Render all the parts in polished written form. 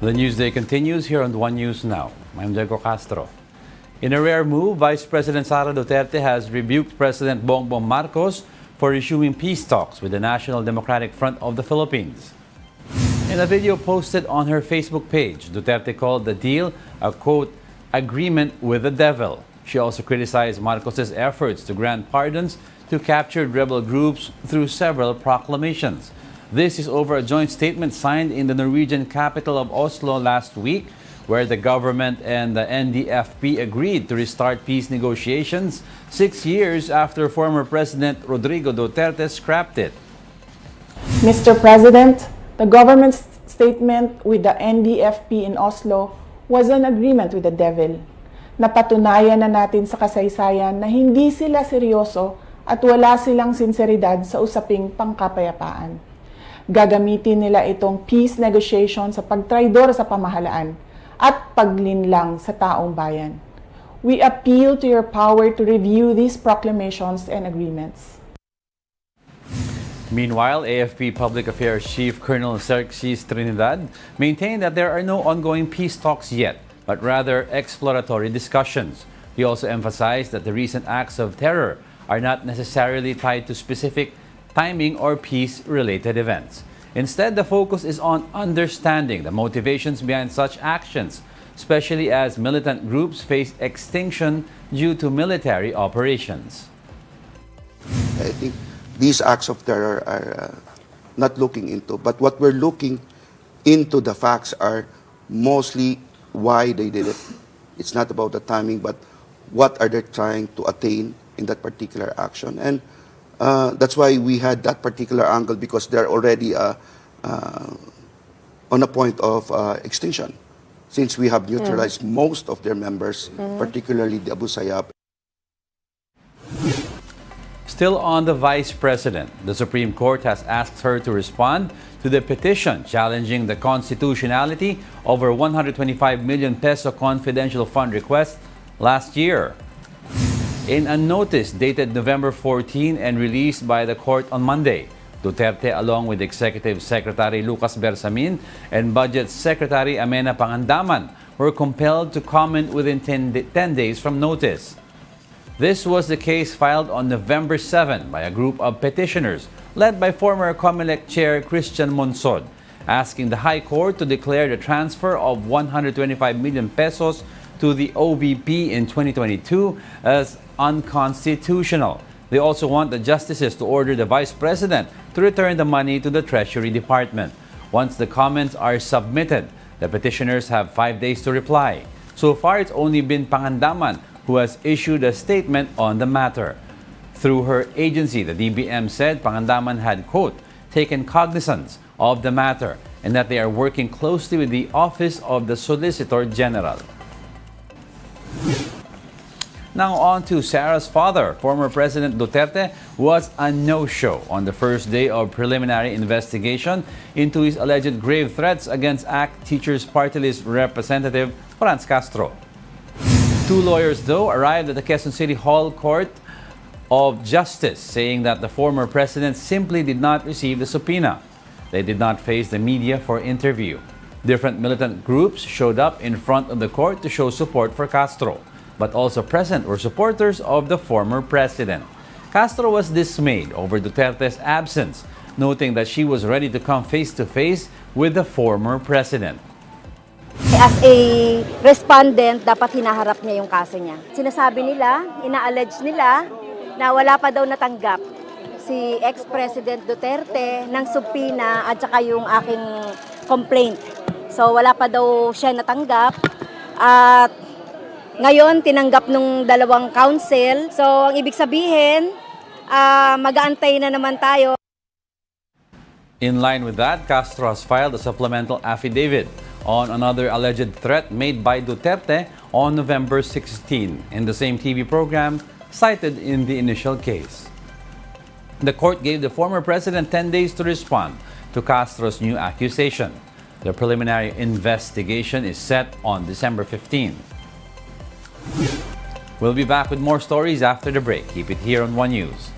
The Newsday continues here on One News Now. I'm Diego Castro. In a rare move, Vice President Sara has rebuked President Bongbong Marcos for resuming peace talks with the National Democratic Front of the Philippines. In a video posted on her Facebook page, Duterte called the deal a, quote, agreement with the devil. She also criticized Marcos's efforts to grant pardons to captured rebel groups through several proclamations. This is over a joint statement signed in the Norwegian capital of Oslo last week, where the government and the NDFP agreed to restart peace negotiations 6 years after former President Rodrigo Duterte scrapped it. Mr. President, the government's statement with the NDFP in Oslo was an agreement with the devil. Napatunayan na natin sa kasaysayan na hindi sila seryoso at wala silang sinseridad sa usaping pangkapayapaan. Gagamitin nila itong peace negotiation sa pagtraidor sa pamahalaan at paglinlang sa taong bayan. We appeal to your power to review these proclamations and agreements. Meanwhile, AFP Public Affairs Chief Colonel Xerxes Trinidad maintained that there are no ongoing peace talks yet, but rather exploratory discussions. He also emphasized that the recent acts of terror are not necessarily tied to specific timing or peace-related events. Instead, the focus is on understanding the motivations behind such actions, especially as militant groups face extinction due to military operations. I think these acts of terror are not looking into, but what we're looking into the facts are mostly why they did it. It's not about the timing, but what are they trying to attain in that particular action. And that's why we had that particular angle, because they're already on a point of extinction, since we have neutralized most of their members, particularly the Abu Sayyaf. Still on the Vice President, the Supreme Court has asked her to respond to the petition challenging the constitutionality of her 125 million peso confidential fund request last year. In a notice dated November 14 and released by the court on Monday, Duterte, along with Executive Secretary Lucas Bersamin and Budget Secretary Amena Pangandaman, were compelled to comment within 10 days from notice. This was the case filed on November 7 by a group of petitioners led by former COMELEC Chair Christian Monsod, asking the High Court to declare the transfer of 125 million pesos to the OVP in 2022 as unconstitutional. They also want the justices to order the Vice President to return the money to the Treasury Department. Once the comments are submitted, the petitioners have 5 days to reply. So far, it's only been Pangandaman who has issued a statement on the matter. Through her agency, the DBM said Pangandaman had, quote, taken cognizance of the matter and that they are working closely with the Office of the Solicitor General. Now on to Sara's father. Former President Duterte was a no-show on the first day of preliminary investigation into his alleged grave threats against ACT Teachers Party List Representative Franz Castro. Two lawyers, though, arrived at the Quezon City Hall Court of Justice, saying that the former president simply did not receive the subpoena. They did not face the media for interview. Different militant groups showed up in front of the court to show support for Castro, but also present were supporters of the former president. Castro was dismayed over Duterte's absence, noting that she was ready to come face-to-face with the former president. As a respondent, dapat hinaharap niya yung kaso niya. Sinasabi nila, ina-allege nila, na wala pa daw natanggap si ex-President Duterte ng subpoena at saka yung aking complaint. So wala pa daw siya natanggap at ngayon tinanggap nung dalawang counsel. So ang ibig sabihin, mag-aantay na naman tayo. In line with that, Castro has filed a supplemental affidavit on another alleged threat made by Duterte on November 16 in the same TV program cited in the initial case. The court gave the former president 10 days to respond to Castro's new accusation. The preliminary investigation is set on December 15. We'll be back with more stories after the break. Keep it here on One News.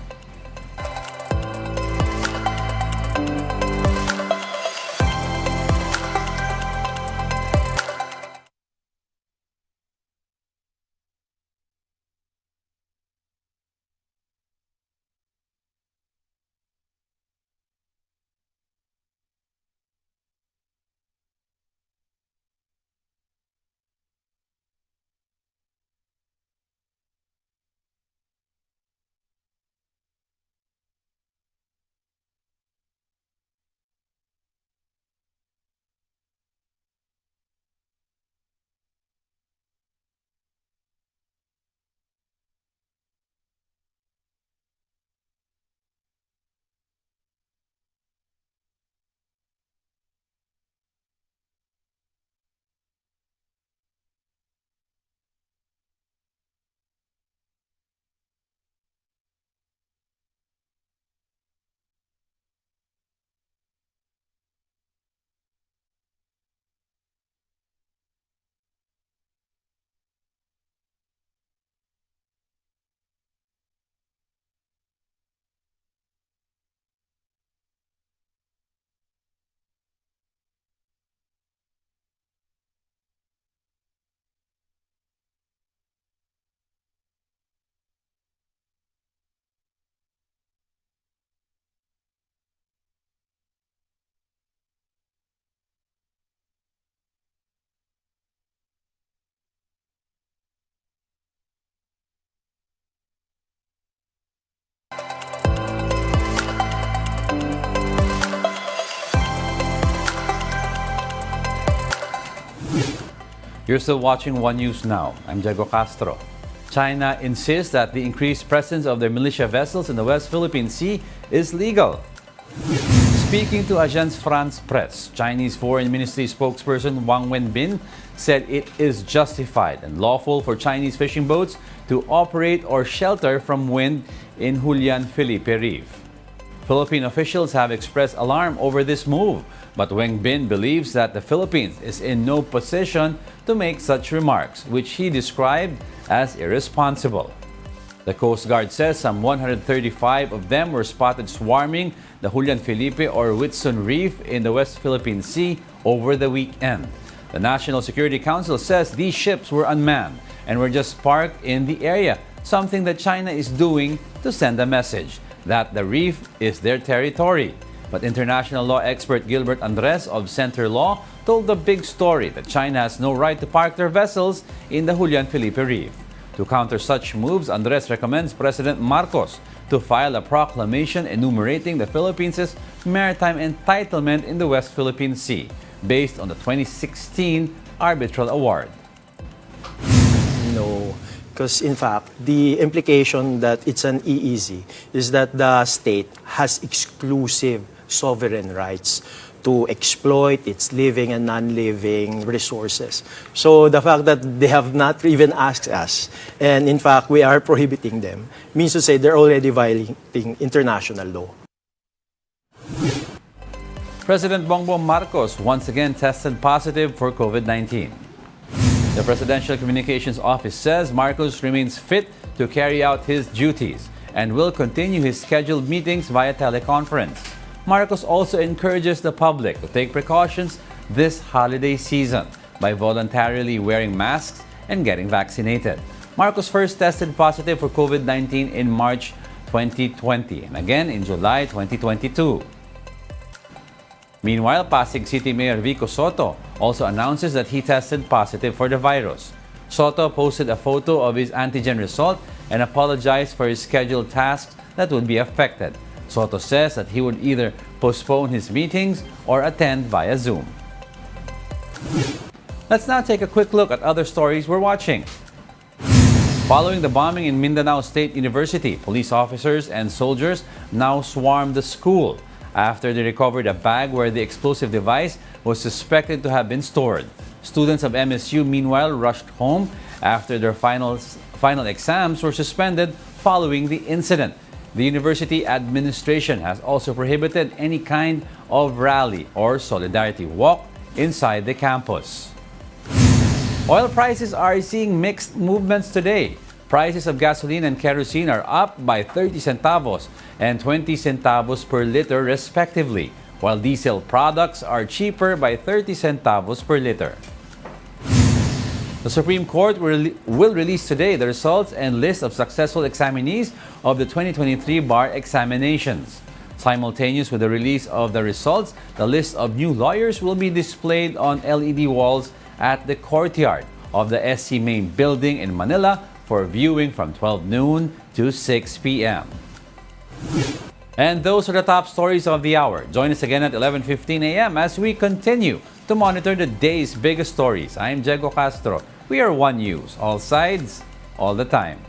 You're still watching One News Now. I'm Diego Castro. China insists that the increased presence of their militia vessels in the West Philippine Sea is legal. Speaking to Agence France Presse, Chinese Foreign Ministry spokesperson Wang Wenbin said it is justified and lawful for Chinese fishing boats to operate or shelter from wind in Julian Felipe Reef. Philippine officials have expressed alarm over this move, but Wang Bin believes that the Philippines is in no position to make such remarks, which he described as irresponsible. The Coast Guard says some 135 of them were spotted swarming the Julian Felipe or Whitsun Reef in the West Philippine Sea over the weekend. The National Security Council says these ships were unmanned and were just parked in the area, something that China is doing to send a message that the reef is their territory. But international law expert Gilbert Andres of Center Law told the big story that China has no right to park their vessels in the Julian Felipe Reef. To counter such moves, Andres recommends President Marcos to file a proclamation enumerating the Philippines' maritime entitlement in the West Philippine Sea, based on the 2016 arbitral award. No, because in fact, the implication that it's an EEZ is that the state has exclusive sovereign rights to exploit its living and non-living resources. So the fact that they have not even asked us, and in fact we are prohibiting them, means to say they're already violating international law. President Bongbong Marcos once again tested positive for COVID-19. The Presidential Communications Office says Marcos remains fit to carry out his duties and will continue his scheduled meetings via teleconference. Marcos also encourages the public to take precautions this holiday season by voluntarily wearing masks and getting vaccinated. Marcos first tested positive for COVID-19 in March 2020 and again in July 2022. Meanwhile, Pasig City Mayor Vico Sotto also announces that he tested positive for the virus. Sotto posted a photo of his antigen result and apologized for his scheduled tasks that would be affected. Sotto says that he would either postpone his meetings or attend via Zoom. Let's now take a quick look at other stories we're watching. Following the bombing in Mindanao State University, police officers and soldiers now swarm the school after they recovered a bag where the explosive device was suspected to have been stored. Students of MSU, meanwhile, rushed home after their final exams were suspended following the incident. The university administration has also prohibited any kind of rally or solidarity walk inside the campus. Oil prices are seeing mixed movements today. Prices of gasoline and kerosene are up by 30 centavos and 20 centavos per liter respectively, while diesel products are cheaper by 30 centavos per liter. The Supreme Court will release today the results and list of successful examinees of the 2023 bar examinations. Simultaneous with the release of the results, the list of new lawyers will be displayed on LED walls at the courtyard of the SC Main building in Manila for viewing from 12 noon to 6 p.m. And those are the top stories of the hour. Join us again at 11:15 a.m. as we continue to monitor the day's biggest stories. I'm Diego Castro. We are One News, all sides, all the time.